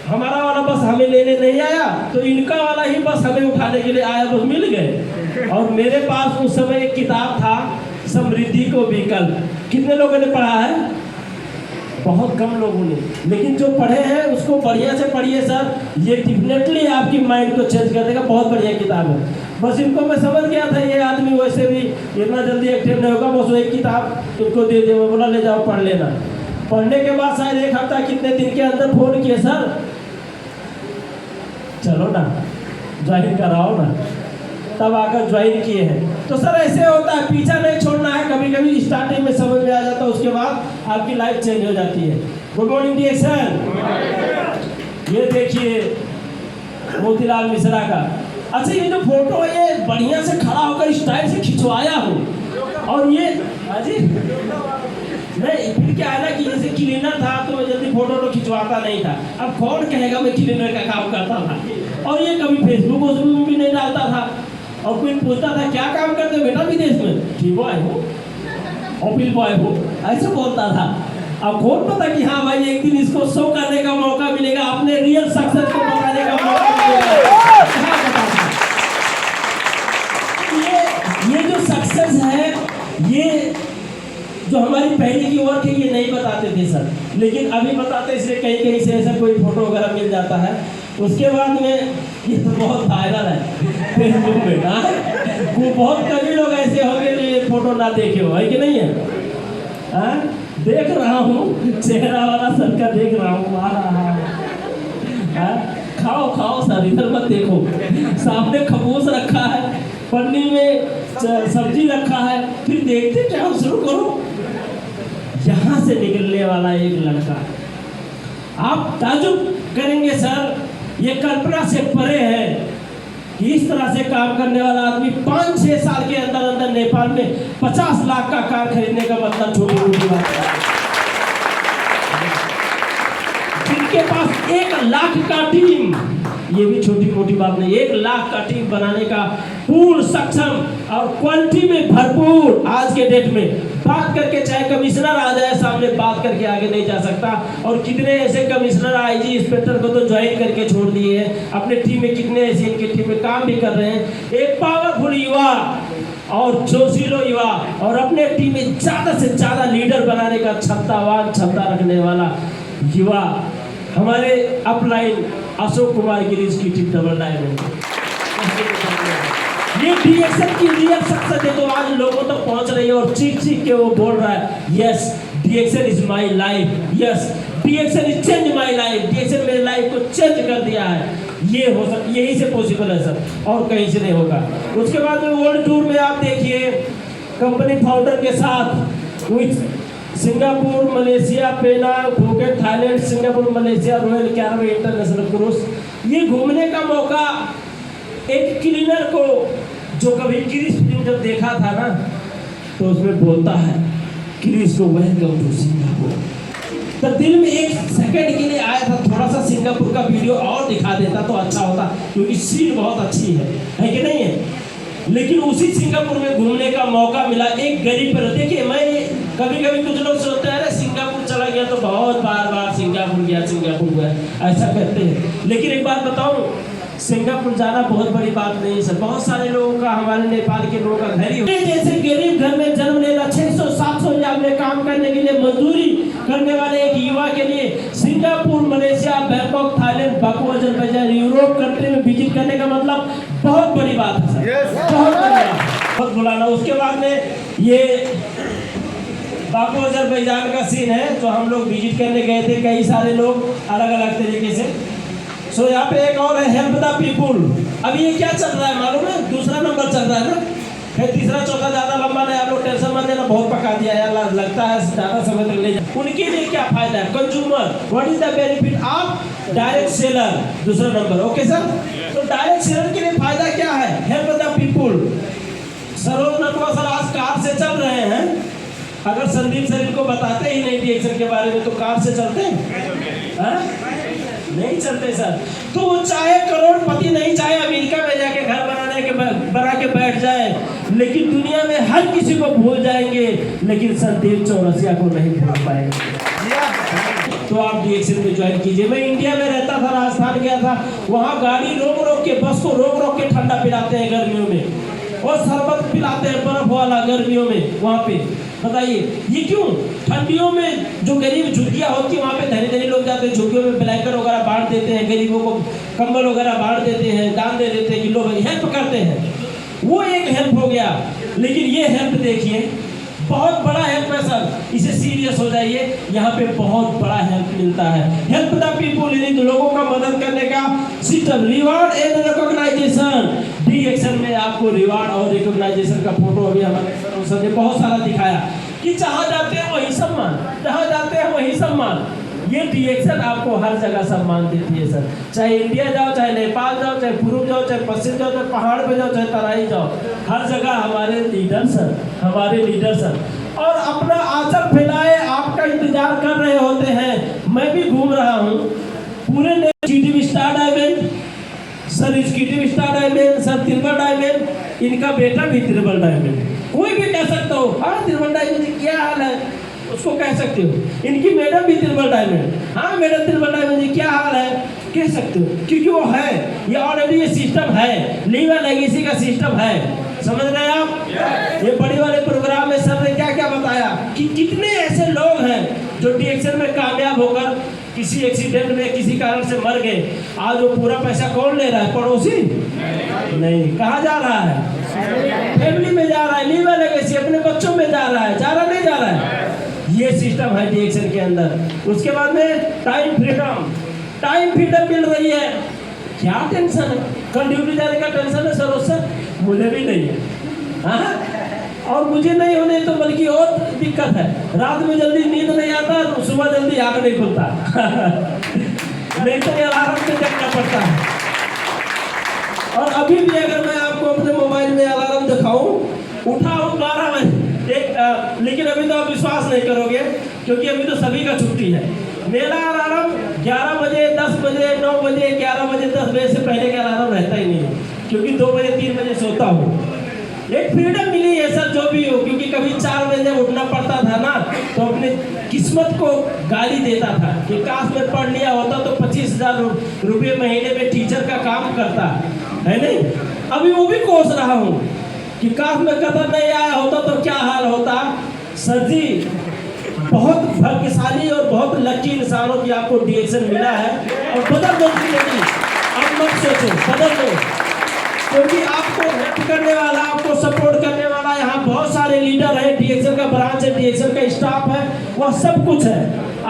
Speaker 1: हमारा वाला बस हमें लेने नहीं आया, तो इनका वाला ही बस हमें उठाने के लिए आया, बस मिल गए। और मेरे पास उस समय एक किताब था, समृद्धि को विकल्प। कितने लोगों ने पढ़ा है? बहुत कम लोगों ने, लेकिन जो पढ़े हैं उसको बढ़िया से पढ़िए सर, ये डेफिनेटली आपकी माइंड को चेंज कर देगा। बहुत बढ़िया किताब है। बस इनको मैं समझ गया था ये आदमी वैसे भी इतना जल्दी एक्टिव नहीं होगा, बस वो एक किताब इनको दे दे, बोला ले जाओ पढ़ लेना। पढ़ने के बाद शायद 1 हफ्ता कितने दिन के अंदर फोन किए, सर चलो ना ज्वाइन कराओ ना, तब आकर ज्वाइन किए हैं। तो सर ऐसे होता है, पीछा नहीं छोड़ना है। कभी कभी स्टार्टिंग में समझ में आ जाता है, उसके बाद आपकी लाइफ चेंज हो जाती है। Good morning DXN। ये देखिए मोतीलाल मिश्रा का। अच्छा ये जो फोटो है ये बढ़िया से खड़ा होकर स्टाइल से खिंचवाया हूँ, और ये अजी नहीं, फिर क्या है ना कि जैसे क्लीनर था तो मैं जल्दी फोटो तो खिंचवाता नहीं था। अब कौन कहेगा मैं क्लीनर का काम करता था, और ये कभी फेसबुक में भी नहीं डालता था। और कोई पूछता था क्या काम करते हो बेटा विदेश में? TY हो, ऑफिस बॉय हो, ऐसे बोलता था। अब कौन पता कि हाँ भाई एक दिन इसको शो करने का मौका मिलेगा, अपने रियल सक्सेस को बताने का मौका मिलेगा। ये जो सक्सेस है, ये जो हमारी पहले की वर्क है, ये नहीं बताते थे सर, लेकिन अभी बताते, इसलिए कहीं कहीं से ऐसा कोई फोटो वगैरह मिल जाता है। उसके बाद में ये तो बहुत वायरल है फेसबुक में। हाँ वो बहुत कभी लोग ऐसे होंगे जो ये फोटो ना देखे हो, है कि नहीं है? हाँ देख रहा हूँ, चेहरा वाला सर का देख रहा हूँ, आ रहा है। खाओ खाओ सर, इधर मत देखो, सामने खमोश रखा है, पन्नी में सब्जी रखा है, फिर देखते क्या शुरू करो। यहाँ से निकलने वाला एक लड़का, आप ताजुब करेंगे सर, ये कल्पना से परे है कि इस तरह से काम करने वाला आदमी 5-6 साल के अंदर अंदर नेपाल में 50 लाख का कार खरीदने का मतलब छोटी मोटी बात है। जिनके पास 1 लाख का टीम, ये भी छोटी मोटी बात नहीं, 1 लाख का टीम बनाने का पूर्ण सक्षम और क्वालिटी में भरपूर। आज के डेट में बात करके चाहे कमिश्नर आ जाए सामने, बात करके आगे नहीं जा सकता। और कितने ऐसे कमिश्नर IG इंस्पेक्टर को तो ज्वाइन करके छोड़ दिए हैं, अपने टीम में कितने ऐसे इनकी टीम में काम भी कर रहे हैं। एक पावरफुल युवा और जोशीलो युवा और अपने टीम में ज़्यादा से ज़्यादा लीडर बनाने का क्षमता रखने वाला युवा हमारे अपलाइन अशोक कुमार गिरीश की टीम डबल डायमंड। ये डीएक्सन की रियल सक्सेस है, तो आज लोगों तक पहुंच रही है और चीख चीख के वो बोल रहा है yes DXN is my life, yes DXN is change my life, DXN मेरी लाइफ को चेंज कर दिया है। ये हो सकता, यही से पॉसिबल है सर, और कहीं से नहीं होगा। उसके बाद में वर्ल्ड टूर में आप देखिए कंपनी फाउंडर के साथ with Singapore, Malaysia, Penang, Phuket, Thailand, Singapore, Malaysia, royal Caribbean international cruise, ये घूमने का मौका एक क्लीनर को, जो कभी क्रिस फिल्म जब देखा था ना, तो उसमें बोलता है क्रिस को वेलकम टू सिंगापुर, तो दिल में एक सेकंड के लिए आया था थोड़ा सा सिंगापुर का वीडियो और दिखा देता तो अच्छा होता, क्योंकि सीन बहुत अच्छी है कि नहीं है। लेकिन उसी सिंगापुर में घूमने का मौका मिला एक गरीब पर। देखिए मैं कभी कभी कुछ लोग सोचते हैं सिंगापुर चला गया तो बहुत बार सिंगापुर गया ऐसा कहते हैं, लेकिन एक बात बताऊं, सिंगापुर जाना बहुत बड़ी बात नहीं है सर। बहुत सारे लोगों का, हमारे नेपाल के लोगों का घर ही जैसे गरीब घर में जन्म लेना, 600-700 हजार में काम करने के लिए मजदूरी करने वाले एक युवा के लिए Singapore, Malaysia, Bangkok, Thailand, Baku, Azerbaijan, Europe country में विजिट करने का मतलब बहुत बड़ी बात है सर। बहुत बड़ी बात, बहुत बुलाना। उसके बाद में ये बाकू अजरबैजान का सीन है जो हम लोग विजिट करने गए थे, कई सारे लोग अलग अलग तरीके से। सो यहाँ पे एक और है हेल्प द पीपुल। अभी ये क्या चल रहा है मालूम है, दूसरा नंबर चल रहा है ना, फिर तीसरा चौथा ज्यादा लंबा नहीं, आप लोग टेंशन मत लेना, बहुत पका दिया यार, लगता है ज्यादा समय तक ले जाए। उनके लिए क्या फायदा है, consumer, what is the benefit of direct seller, दूसरा नंबर। ओके सर, तो डायरेक्ट सेलर के लिए फायदा क्या है, help the people. Saroj Natwa sir आज कार से चल रहे हैं, अगर संदीप सर इनको बताते ही नहीं डीएक्सन के बारे में तो कार से चलते हैं? नहीं चलते सर। तो वो चाहे करोड़पति नहीं, चाहे अमेरिका में जाके घर बना के बैठ जाए, लेकिन दुनिया में हर किसी को भूल जाएंगे, लेकिन संदीप चौरसिया को नहीं भूल पाएंगे। तो आप डीएक्सन में ज्वाइन कीजिए। मैं इंडिया में रहता था, राजस्थान गया था, वहाँ गाड़ी रोक रोक के, बस को रोक रोक के ठंडा पिलाते हैं गर्मियों में, और शरबत पिलाते हैं बर्फ वाला गर्मियों में वहाँ पे। बताइए ये क्यों? ठंडियों में जो गरीब झुग्गियाँ होती है वहाँ पे धनी धनी लोग जाते हैं, झुग्गियों में ब्लैंकेट वगैरह बांट देते हैं, गरीबों को कंबल वगैरह बांट देते हैं, दान दे देते हैं कि लोग हेल्प करते हैं। वो एक हेल्प हो गया, लेकिन ये हेल्प देखिए बहुत बड़ा हेल्प है सर, इसे सीरियस हो जाइए, यहाँ पे बहुत बड़ा हेल्प मिलता है। हेल्प द पीपुल यानी लोगों का मदद करने का सिस्टम, रिवार्ड एंड रिकॉग्नाइजेशन। डीएक्सन में आपको रिवार्ड और रिकॉग्नाइजेशन का फोटो अभी हमारे सर ने बहुत सारा दिखाया कि जहाँ जाते हैं वही सम्मान, जहाँ जाते हैं वही सम्मान। ये डीएक्सन आपको हर जगह सम्मान देती है सर, चाहे इंडिया जाओ, चाहे नेपाल जाओ, चाहे पूर्व जाओ, चाहे पश्चिम जाओ, चाहे पहाड़ पे जाओ, चाहे तराई जाओ, हर जगह हमारे लीडर सर, हमारे लीडर सर और अपना आंचल फैलाए आपका इंतजार कर रहे होते हैं। मैं भी घूम रहा हूँ पूरे GTV star diamond, sir GTV star diamond, sir triple diamond, इनका बेटा भी ट्रिपल डायमंड। कोई भी कह सकता हो हाँ ट्रिपल डायमंड क्या हाल है, उसको कह सकते हो। इनकी मैडम भी ट्रिपल डायमंड, हाँ मैडम ट्रिपल डायमंड जी क्या हाल है कह सकते हो, क्योंकि वो है, ये ऑलरेडी ये सिस्टम है, लीवा लेगेसी का सिस्टम है, समझ रहे हैं आप। ये बड़ी वाले प्रोग्राम में सर ने क्या क्या बताया कि कितने ऐसे लोग हैं जो डीएक्सन में कामयाब होकर किसी एक्सीडेंट में किसी कारण से मर गए। आज वो पूरा पैसा कौन ले रहा है, पड़ोसी नहीं, कहाँ जा रहा है, फैमिली में जा रहा है, लीवा लेगेसी अपने बच्चों में जा रहा है, जा रहा नहीं जा रहा है, ये सिस्टम है डीएक्सन के अंदर। उसके बाद में टाइम फ्रीडम मिल रही है, क्या टेंशन है, कल ड्यूटी जाने का टेंशन है सर, मुझे भी नहीं है, हाँ और मुझे नहीं होने तो बल्कि और दिक्कत है, रात में जल्दी नींद नहीं आता, सुबह जल्दी आँख नहीं खुलता नहीं तो अलार्म से जगना पड़ता है। और अभी भी अगर मैं आपको अपने मोबाइल में अलार्म दिखाऊं, उठा हूँ 12 बजे लेकिन अभी तो आप विश्वास नहीं करोगे क्योंकि अभी तो सभी का छुट्टी है। मेरा अलार्म 11 बजे, 10 बजे, 9 बजे, 11 बजे, 10 बजे से पहले का अलार्म रहता ही नहीं है, क्योंकि 2 बजे 3 बजे सोता हूँ। एक फ्रीडम मिली है सर जो भी हो, क्योंकि कभी 4 बजे उठना पड़ता था ना तो अपने किस्मत को गाली देता था कि काश में पढ़ लिया होता तो 25,000 रुपये महीने में टीचर का काम करता है नहीं। अभी वो भी कोस रहा हूँ कि काश में कदर नहीं आया होता तो क्या हाल होता। सर जी बहुत भाग्यशाली भाग्यशाली और बहुत लकी इंसान हो कि आपको DXN मिला है और बदल दो जिंदगी। आप मत सोचो, बदल दो, क्योंकि आपको हेल्प करने वाला, आपको सपोर्ट करने वाला यहाँ बहुत सारे लीडर है। DXN का ब्रांच है, DXN का स्टाफ है, वह सब कुछ है।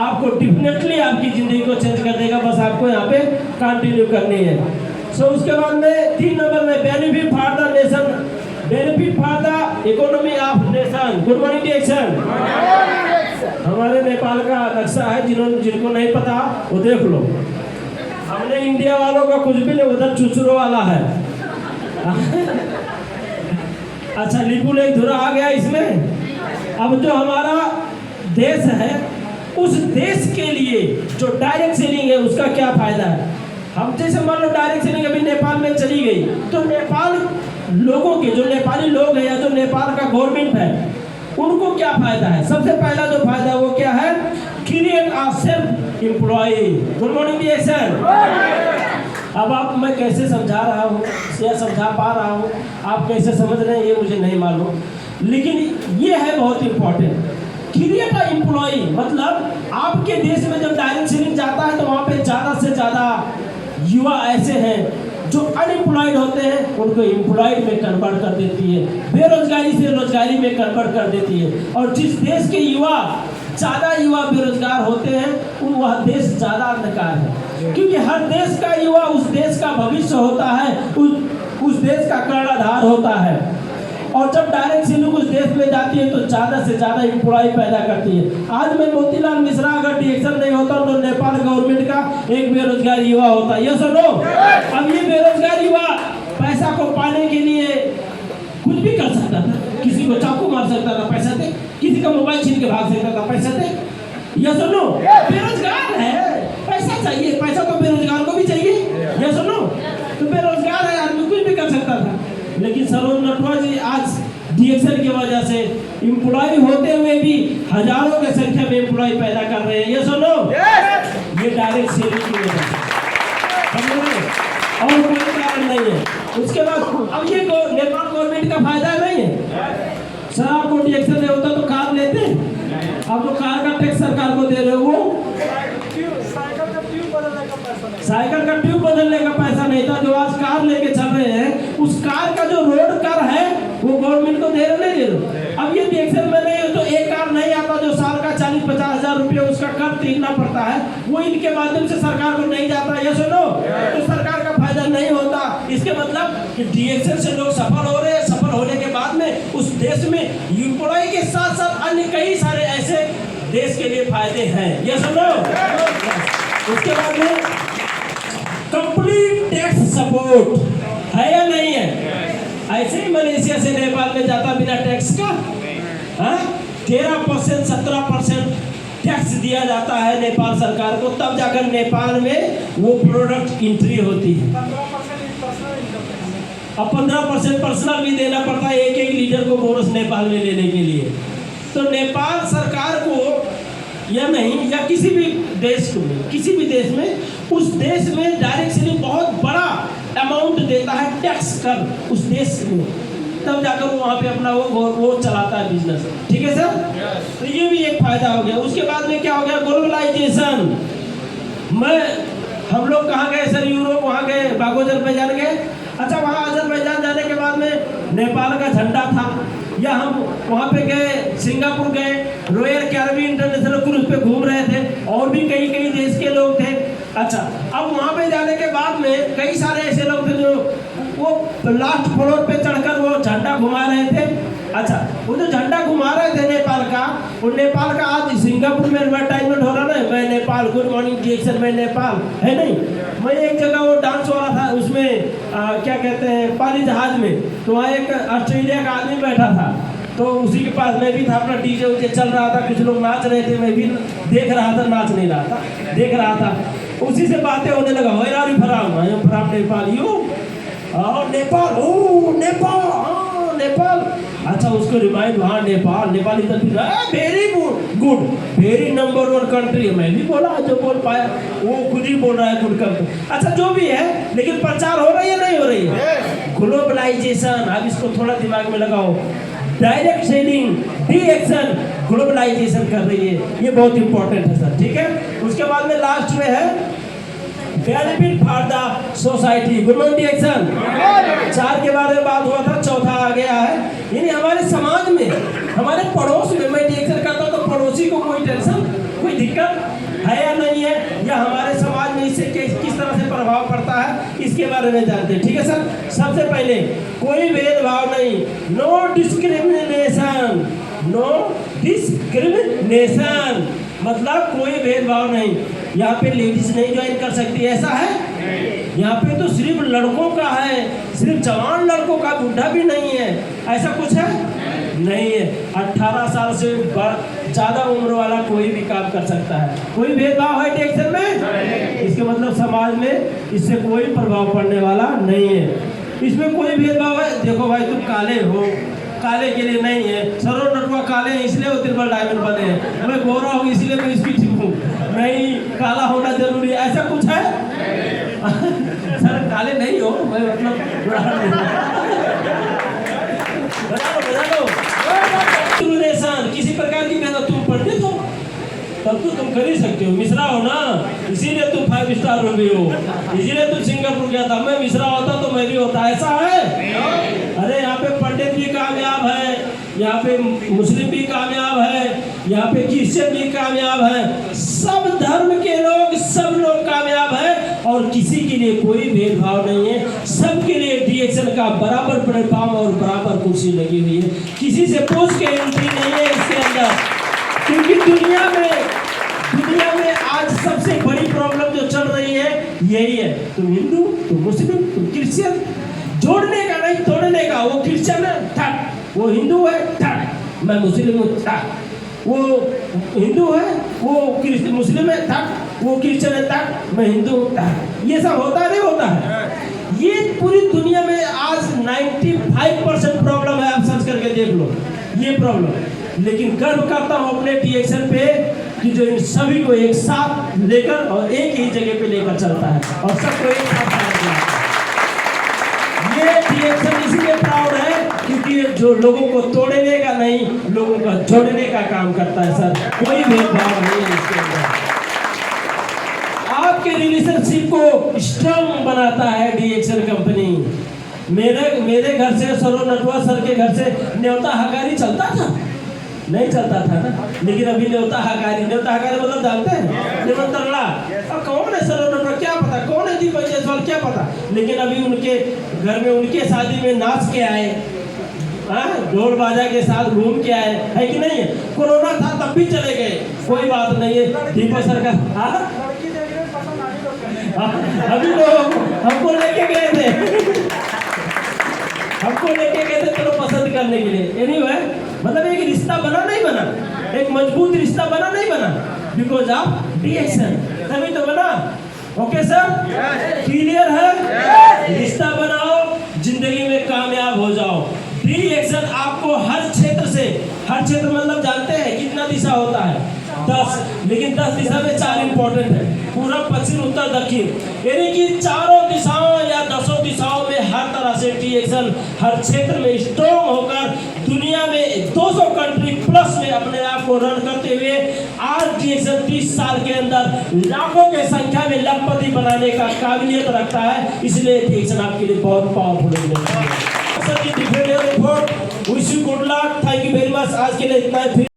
Speaker 1: आपको डेफिनेटली आपकी ज़िंदगी को चेंज कर देगा, बस आपको यहाँ पे कंटिन्यू करनी है। सो उसके बाद में 3 नंबर में benefit for the nation, benefit for the economy of nation. Good morning DXN। हमारे नेपाल का नक्शा है, जिनको नहीं पता वो देख लो। हमने इंडिया वालों का कुछ भी नहीं, उधर चुचुरो वाला है। अच्छा, लिपुल एक धुरा आ गया इसमें। अब जो हमारा देश है, उस देश के लिए जो डायरेक्ट सेलिंग है उसका क्या फायदा है। हम जैसे मान लो डायरेक्ट सेलिंग अभी नेपाल में चली गई, तो नेपाल लोगों के, जो नेपाली लोग हैं या जो नेपाल का गवर्नमेंट है, उनको क्या फायदा है। सबसे पहला जो फायदा है वो क्या है, create a self employ. Good morning DXN। अब आप, मैं कैसे समझा रहा हूँ या समझा पा रहा हूँ, आप कैसे समझ रहे हैं ये मुझे नहीं मालूम, लेकिन ये है बहुत इंपॉर्टेंट। क्रिएट अ एम्प्लॉय मतलब आपके देश में जब डायरेक्ट सेलिंग जाता है तो वहाँ पे ज़्यादा से ज़्यादा युवा ऐसे हैं जो अनएम्प्लॉयड होते हैं, उनको एम्प्लॉयड में कन्वर्ट कर देती है, बेरोजगारी से रोजगारी में कन्वर्ट कर देती है। और जिस देश के युवा, ज़्यादा युवा बेरोजगार होते हैं, वह देश ज़्यादा अंधकार है, क्योंकि हर देश का युवा उस देश का भविष्य होता है, उस देश का कर्णधार होता है। और जब डायरेक्ट सेलिंग उस देश में जाती है तो ज़्यादा से ज़्यादा एम्प्लॉय पैदा करती है। आज में मोतीलाल मिश्रा अगर DXN नहीं होता तो नेपाल गवर्नमेंट का एक बेरोजगार युवा होता। ये सुनो, अब ये बेरोजगार युवा पैसा को पाने के लिए कुछ भी कर सकता था, किसी को चाकू मार सकता था, पैसा दे, किसी का मोबाइल छीन के भाग सकता था, पैसा दे। ये सुनो, बेरोजगार है, पैसा चाहिए, पैसा तो बेरोजगार को भी चाहिए। ये सुनो, तो बेरोजगार है आदमी, कुछ भी कर सकता था। लेकिन सरोज नटवर जी आज DXN की वजह से एम्प्लॉय होते हुए भी हजारों की संख्या में एम्प्लॉय पैदा कर रहे हैं। ये सुनो, ये डायरेक्ट सेलिंग की वजह से, और कोई कारण नहीं है। उसके बाद अब ये नेपाल गवर्नमेंट का फायदा नहीं है। सर आपको DXN नहीं होता तो कार लेते, अब तो कार का टैक्स सरकार को दे रहे हो। साइकिल का ट्यूब बदलने का पैसा नहीं था, जो आज कार लेके चल रहे हैं, उस कार का जो रोड कर है वो गवर्नमेंट को दे रहे नहीं दे रहे। अब ये DXN में नहीं हो तो एक कार नहीं आता, जो साल का 40-50 हज़ार रुपये उसका कर तीरना पड़ता है, वो इनके माध्यम से सरकार को नहीं जाता। ये सुनो, तो सरकार का फायदा नहीं होता। इसके मतलब कि DXN से लोग सफल हो रहे हैं, सफल होने के बाद में उस देश में एम्प्लॉय के साथ साथ अन्य कई सारे ऐसे देश के लिए फायदे हैं। ये सुनो, उसके बाद में कंप्लीट टैक्स सपोर्ट है या नहीं है। ऐसे ही मलेशिया से नेपाल में जाता बिना टैक्स का, 13% 17% टैक्स दिया जाता है नेपाल सरकार को, तब जाकर नेपाल में वो प्रोडक्ट एंट्री होती है। अब 15% पर्सनल भी देना पड़ता है एक लीटर को बोनस नेपाल में लेने के लिए। तो नेपाल सरकार को या नहीं, या किसी भी देश को, किसी भी देश में, उस देश में डायरेक्ट सेलिंग बहुत बड़ा अमाउंट देता है टैक्स कर उस देश में, तब जाकर वो वहाँ पे अपना वो चलाता है बिजनेस। ठीक है सर, तो ये भी एक फायदा हो गया। उसके बाद में क्या हो गया, ग्लोबलाइजेशन। हम लोग कहाँ गए सर, यूरोप, वहाँ गए, बागो अजरबैजान गए। अच्छा, वहाँ अजरबैजान जाने के बाद में नेपाल का झंडा था, या हम वहाँ पे गए, सिंगापुर गए, रॉयल कैरिबियन इंटरनेशनल क्रूज पे घूम रहे थे, और भी कई देश के लोग थे। अच्छा, अब वहाँ पे जाने के बाद में कई सारे ऐसे लोग थे जो वो लास्ट फ्लोर पे चढ़कर वो झंडा घुमा रहे थे। अच्छा, वो जो झंडा घुमा रहे थे नेपाल का, वो नेपाल का आज सिंगापुर में एडवर्टाइजमेंट हो रहा है, मैं नेपाल, गुड मॉर्निंग DXN में नेपाल, है नहीं। मैं एक जगह वो डांस हो रहा था, उसमें क्या कहते हैं, पानी जहाज में, तो वहाँ एक ऑस्ट्रेलिया का आदमी बैठा था, तो उसी के पास मैं भी था, अपना डीजे उजे चल रहा था, कुछ लोग नाच रहे थे, मैं भी देख रहा था, नाच नहीं रहा था, देख रहा था। उसी से बातें होने लगा, where are you from Nepal, you Nepal, oh Nepal, हाँ नेपाल। अच्छा, उसको रिमाइंड, हाँ नेपाल, नेपाल इधर very good, very number 1 country है। मैं भी बोला, जो बोल पाया वो खुद ही बोल रहा है गुड कंट्री। अच्छा, जो भी है, लेकिन प्रचार हो रही है नहीं हो रही है। ग्लोबलाइजेशन, अब इसको थोड़ा दिमाग में लगाओ। Direct selling, D action, globalization कर रही है। ये बहुत इंपॉर्टेंट है सर, ठीक है। उसके बाद में लास्ट में है benefit for the society, good D action. 4 के बारे में बात हुआ था, चौथा आ गया है, यानी हमारे समाज में, हमारे पड़ोस में मैं डी एक्शन करता हूँ तो पड़ोसी को कोई टेंशन, कोई दिक्कत है या नहीं है, या हमारे समाज में इससे किस तरह से प्रभाव पड़ता है, इसके बारे में जानते हैं, ठीक है सर। सबसे पहले कोई भेदभाव नहीं, नो डिस्क्रिमिनेशन, नो डिस्क्रिमिनेशन मतलब कोई भेदभाव नहीं। यहाँ पे लेडीज नहीं ज्वाइन कर सकती, ऐसा है? यहाँ पे तो सिर्फ लड़कों का है, सिर्फ जवान लड़कों का, बुढ़ा भी नहीं है, ऐसा कुछ है? नहीं है। 18 साल से ज़्यादा उम्र वाला कोई भी काम कर सकता है। कोई भेदभाव है टेक्शन में? इसके मतलब समाज में इससे कोई प्रभाव पड़ने वाला नहीं है। इसमें कोई भेदभाव है? देखो भाई तुम काले हो, काले के लिए नहीं है। सरोज नटवा काले हैं इसलिए वो ट्रिपल डायमंड बने हैं, मैं गोरा हूँ इसलिए मैं इसकी ठीक हूँ, नहीं काला होना जरूरी है, ऐसा कुछ है? सर काले नहीं हो, मैं मतलब बता दो किसी प्रकार की मेहनत तुम पंडित हो तब तो तुम कर ही सकते हो, मिश्रा हो ना, इसीलिए तुम 5 स्टार हो गए हो, इसीलिए तुम सिंगापुर गया था। मैं मिश्रा होता तो मैं भी होता, ऐसा है? अरे यहाँ पे पंडित भी कामयाब है, यहाँ पे मुस्लिम भी कामयाब है, यहाँ पे क्रिश्चियन भी कामयाब है, सब धर्म के लोग, सब लोग कामयाब है और किसी के लिए कोई भेदभाव नहीं है। सबके लिए डीएक्शन का बराबर प्लेटफॉर्म और बराबर कुर्सी लगी हुई है, किसी से पूछ के एंट्री नहीं है इसके अंदर। क्योंकि दुनिया में आज सबसे बड़ी प्रॉब्लम जो चल रही है यही है, तुम हिंदू, तुम मुस्लिम, तुम क्रिश्चियन, जोड़ने का नहीं तोड़ने का। वो क्रिश्चियन है ठक, वो हिंदू है ठक, मैं मुस्लिम हूँ ठक, वो हिंदू है, वो मुस्लिम है ठक, वो क्रिश्चियन है ठक, मैं हिंदू हूँ ठक। ये सब होता नहीं होता है? ये पूरी दुनिया में आज 95% प्रॉब्लम है, आप सर्च करके देख लो ये प्रॉब्लम। लेकिन गर्व करता हूँ अपने डीएक्शन पे कि जो इन सभी को एक साथ लेकर और एक ही जगह पे लेकर चलता है और सबको एक साथ है। ये डीएक्शन इसलिए प्राउड है क्योंकि जो लोगों को तोड़ने का नहीं, लोगों को जोड़ने का काम करता है सर, कोई भेदभाव नहीं है इसके अंदर। आपके रिलेशनशिप को स्ट्रांग बनाता है डीएक्शन कंपनी। मेरे घर से सरोज नटवा सर के घर से न्योता हकारी चलता था? नहीं चलता था ना, लेकिन अभी न्योता हकारी मतलब जानते हैं? निमंत्रणा। अब कौन है सरोज नटवा, क्या पता कौन है दीपक जायसवाल, क्या पता। लेकिन अभी उनके घर में, उनके शादी में नाच के आए, ढोल बाजा के साथ घूम के आए, है कि नहीं है? कोरोना था तब भी चले गए, कोई बात नहीं है। दीपक सर का अभी लोग हमको लेके गए थे, चलो पसंद करने के लिए। एनीवे, मतलब एक रिश्ता बना नहीं बना, एक मजबूत रिश्ता बना नहीं बना, बिकॉज ऑफ डीएक्शन, तभी तो बना। ओके सर, क्लियर है? रिश्ता बनाओ, जिंदगी में कामयाब हो जाओ। डीएक्शन आपको हर क्षेत्र मतलब जानते हैं कितना दिशा होता है? 10, लेकिन 10 दिशा में 4 इंपॉर्टेंट है, पूरब, पश्चिम, उत्तर, दक्षिण, यानी कि चारों दिशाओं या 10 दिशाओं में हर तरह से डीएक्शन हर क्षेत्र में स्ट्रॉन्ग होकर दुनिया में 200 कंट्री प्लस में अपने आप को रन करते हुए आज डीएक्शन 30 साल के अंदर लाखों के संख्या में लखपति बनाने का काबिलियत रखता है। इसलिए डीएक्शन आपके लिए बहुत पावरफुल है। Wish you good luck, thank you very much. आज के लिए इतना ही।